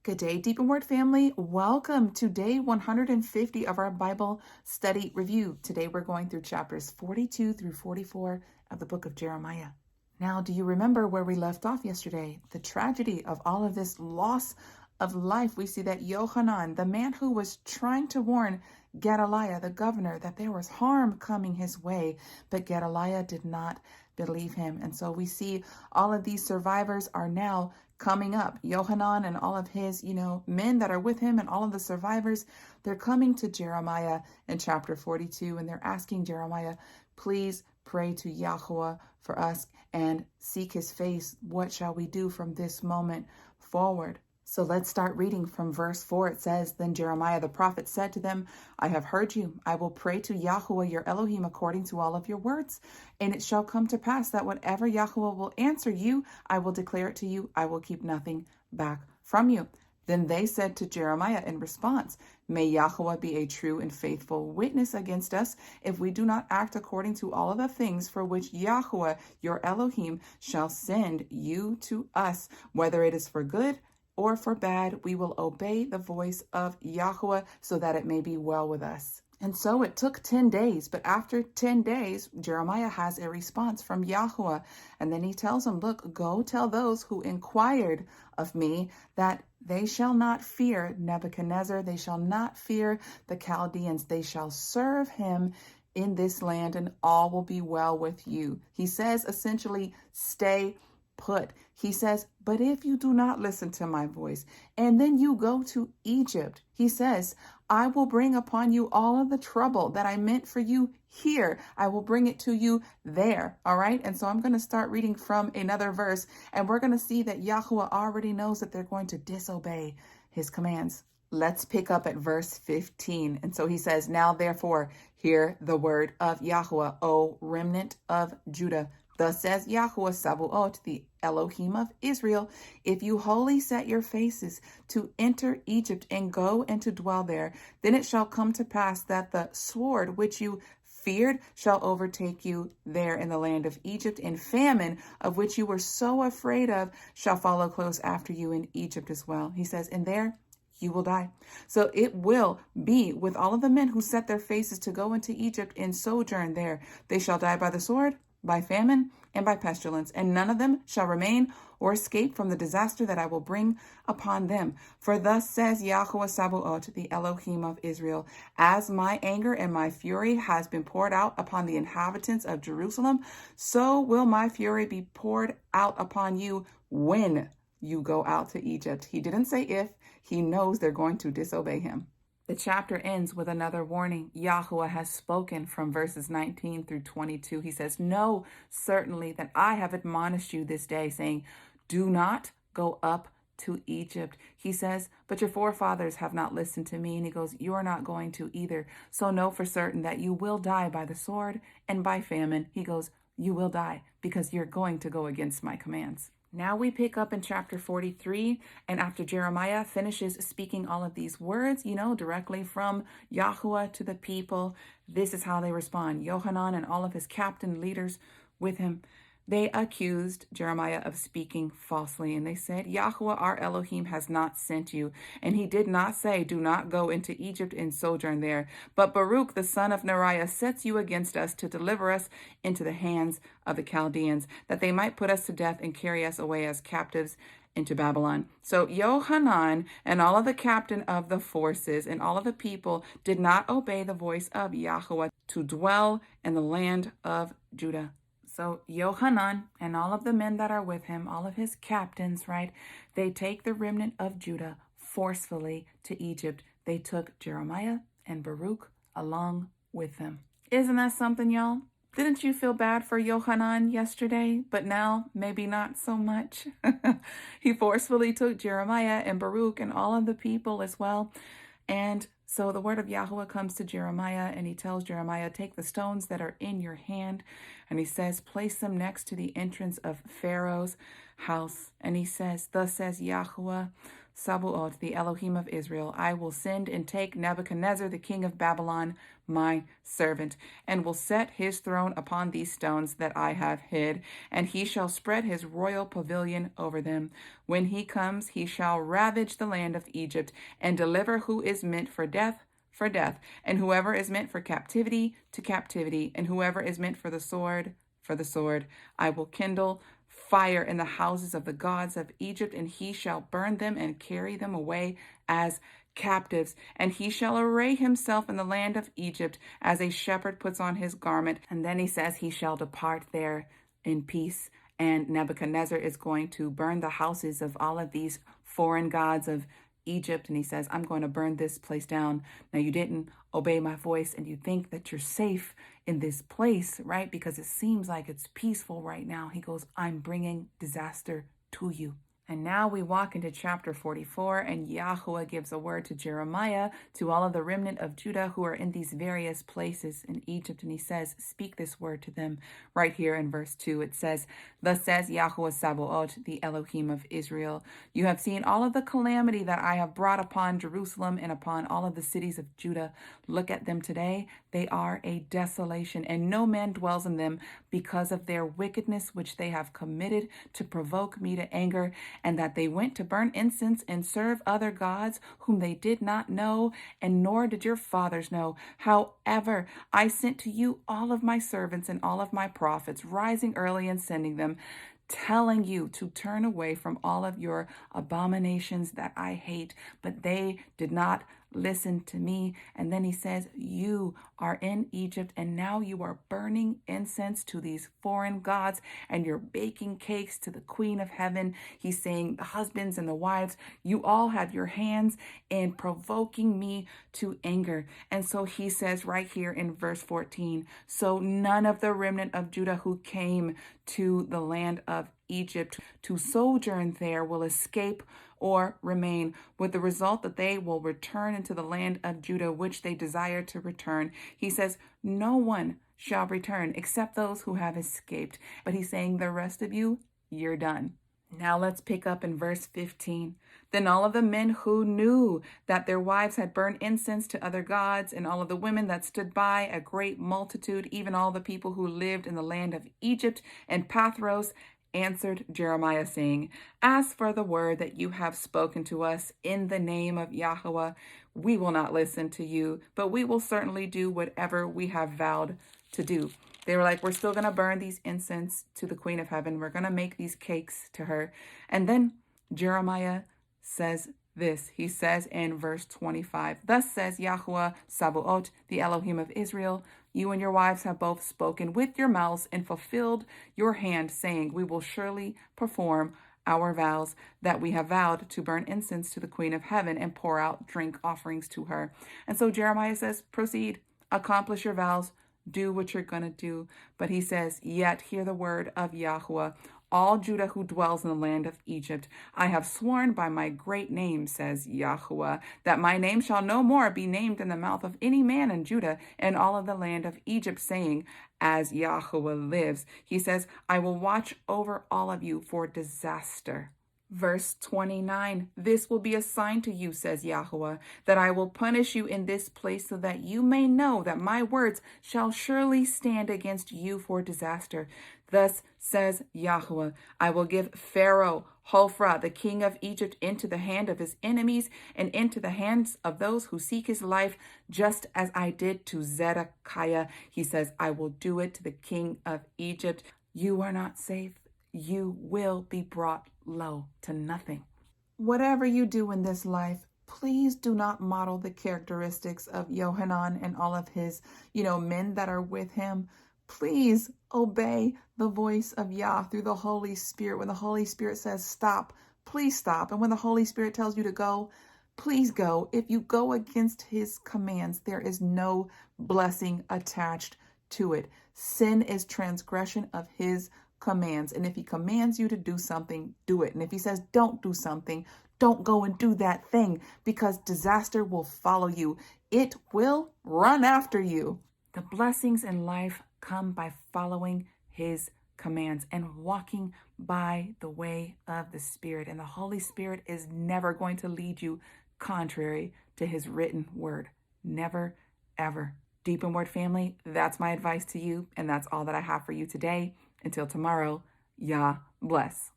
Good day, Deep in Word family. Welcome to day 150 of our Bible study review. Today we're going through chapters 42 through 44 of the book of Jeremiah. Now, do you remember where we left off yesterday? The tragedy of all of this loss of life. We see that Yohanan, the man who was trying to warn Gedaliah, the governor, that there was harm coming his way, but Gedaliah did not believe him. And so we see all of these survivors are now coming up. Yohanan and all of his, men that are with him and all of the survivors, they're coming to Jeremiah in chapter 42 and they're asking Jeremiah, please pray to Yahweh for us and seek his face. What shall we do from this moment forward? So let's start reading from verse 4. It says, Then Jeremiah the prophet said to them, I have heard you. I will pray to Yahweh your Elohim according to all of your words. And it shall come to pass that whatever Yahweh will answer you, I will declare it to you. I will keep nothing back from you. Then they said to Jeremiah in response, May Yahweh be a true and faithful witness against us if we do not act according to all of the things for which Yahweh your Elohim shall send you to us, whether it is for good or for bad, we will obey the voice of Yahweh so that it may be well with us. And so it took 10 days, but after 10 days, Jeremiah has a response from Yahweh. And then he tells them, look, go tell those who inquired of me that they shall not fear Nebuchadnezzar. They shall not fear the Chaldeans. They shall serve him in this land and all will be well with you. He says essentially, stay put. He says, but if you do not listen to my voice, and then you go to Egypt, he says, I will bring upon you all of the trouble that I meant for you here. I will bring it to you there. All right. And so I'm going to start reading from another verse, and we're going to see that Yahweh already knows that they're going to disobey his commands. Let's pick up at verse 15. And so he says, Now therefore, hear the word of Yahweh, O remnant of Judah. Thus says Yahweh Sabaoth, the Elohim of Israel, if you wholly set your faces to enter Egypt and go and to dwell there, then it shall come to pass that the sword which you feared shall overtake you there in the land of Egypt, and famine, of which you were so afraid of, shall follow close after you in Egypt as well. He says, and there you will die. So it will be with all of the men who set their faces to go into Egypt and sojourn there. They shall die by the sword, by famine, and by pestilence, and none of them shall remain or escape from the disaster that I will bring upon them. For thus says Yahweh Sabaoth, the Elohim of Israel, as my anger and my fury has been poured out upon the inhabitants of Jerusalem, so will my fury be poured out upon you when you go out to Egypt. He didn't say if. He knows they're going to disobey him. The chapter ends with another warning. Yahweh has spoken from verses 19 through 22. He says, Know certainly that I have admonished you this day, saying, do not go up to Egypt. He says, but your forefathers have not listened to me. And he goes, you are not going to either. So know for certain that you will die by the sword and by famine. He goes, you will die because you're going to go against my commands. Now we pick up in chapter 43, and after Jeremiah finishes speaking all of these words, directly from Yahweh to the people, this is how they respond. Yohanan and all of his captain leaders with him, they accused Jeremiah of speaking falsely, and they said, Yahweh our Elohim has not sent you, and he did not say, do not go into Egypt and sojourn there. But Baruch the son of Neriah sets you against us to deliver us into the hands of the Chaldeans, that they might put us to death and carry us away as captives into Babylon. So Yohanan and all of the captain of the forces and all of the people did not obey the voice of Yahweh to dwell in the land of Judah. So Yohanan and all of the men that are with him, all of his captains, right, they take the remnant of Judah forcefully to Egypt. They took Jeremiah and Baruch along with them. Isn't that something, y'all? Didn't you feel bad for Yohanan yesterday? But now, maybe not so much. He forcefully took Jeremiah and Baruch and all of the people as well. And so the word of Yahweh comes to Jeremiah, and he tells Jeremiah, take the stones that are in your hand, and he says, place them next to the entrance of Pharaoh's house. And he says, thus says Yahweh, Sabaoth, the Elohim of Israel, I will send and take Nebuchadnezzar, the king of Babylon, my servant, and will set his throne upon these stones that I have hid, and he shall spread his royal pavilion over them. When he comes, he shall ravage the land of Egypt, and deliver who is meant for death, and whoever is meant for captivity, to captivity, and whoever is meant for the sword, for the sword. I will kindle fire in the houses of the gods of Egypt, and he shall burn them and carry them away as captives. And he shall array himself in the land of Egypt as a shepherd puts on his garment. And then he says he shall depart there in peace. And Nebuchadnezzar is going to burn the houses of all of these foreign gods of Egypt. And he says, I'm going to burn this place down. Now, you didn't obey my voice, and you think that you're safe in this place, right? Because it seems like it's peaceful right now. He goes, I'm bringing disaster to you. And now we walk into chapter 44, and Yahuwah gives a word to Jeremiah, to all of the remnant of Judah who are in these various places in Egypt. And he says, speak this word to them. Right here in verse 2, it says, thus says Yahuwah Sabaoth, the Elohim of Israel, you have seen all of the calamity that I have brought upon Jerusalem and upon all of the cities of Judah. Look at them today. They are a desolation, and no man dwells in them because of their wickedness, which they have committed to provoke me to anger, and that they went to burn incense and serve other gods whom they did not know, and nor did your fathers know. However, I sent to you all of my servants and all of my prophets, rising early and sending them, telling you to turn away from all of your abominations that I hate, but they did not listen to me. And then he says, you are in Egypt, and now you are burning incense to these foreign gods, and you're baking cakes to the Queen of Heaven. He's saying, the husbands and the wives, you all have your hands in provoking me to anger. And so he says right here in verse 14, so none of the remnant of Judah who came to the land of Egypt to sojourn there will escape or remain, with the result that they will return into the land of Judah, which they desire to return. He says, no one shall return except those who have escaped. But he's saying, the rest of you, you're done. Now let's pick up in verse 15. Then all of the men who knew that their wives had burned incense to other gods, and all of the women that stood by, a great multitude, even all the people who lived in the land of Egypt and Pathros, answered Jeremiah, saying, as for the word that you have spoken to us in the name of Yahuwah, we will not listen to you, but we will certainly do whatever we have vowed to do. They were like, we're still going to burn these incense to the Queen of Heaven. We're going to make these cakes to her. And then Jeremiah says this. He says in verse 25, thus says Yahuwah Sabaoth, the Elohim of Israel, you and your wives have both spoken with your mouths and fulfilled your hand, saying, we will surely perform our vows that we have vowed to burn incense to the Queen of Heaven and pour out drink offerings to her. And so Jeremiah says, proceed, accomplish your vows, do what you're going to do. But he says, yet hear the word of Yahuwah, all Judah who dwells in the land of Egypt. I have sworn by my great name, says Yahuwah, that my name shall no more be named in the mouth of any man in Judah and all of the land of Egypt, saying, as Yahuwah lives. He says, I will watch over all of you for disaster. Verse 29, this will be a sign to you, says Yahuwah, that I will punish you in this place so that you may know that my words shall surely stand against you for disaster. Thus says Yahuwah, I will give Pharaoh, Hophra, the king of Egypt, into the hand of his enemies and into the hands of those who seek his life, just as I did to Zedekiah. He says, I will do it to the king of Egypt. You are not safe. You will be brought low to nothing. Whatever you do in this life, please do not model the characteristics of Yohanan and all of his, men that are with him. Please obey the voice of Yah through the Holy Spirit. When the Holy Spirit says stop, please stop. And when the Holy Spirit tells you to go, please go. If you go against his commands, there is no blessing attached to it. Sin is transgression of his commands. And if he commands you to do something, do it. And if he says don't do something, don't go and do that thing, because disaster will follow you. It will run after you. The blessings in life come by following his commands and walking by the way of the Spirit. And the Holy Spirit is never going to lead you contrary to his written word. Never, ever. Deep in Word family, that's my advice to you. And that's all that I have for you today. Until tomorrow, Yah bless.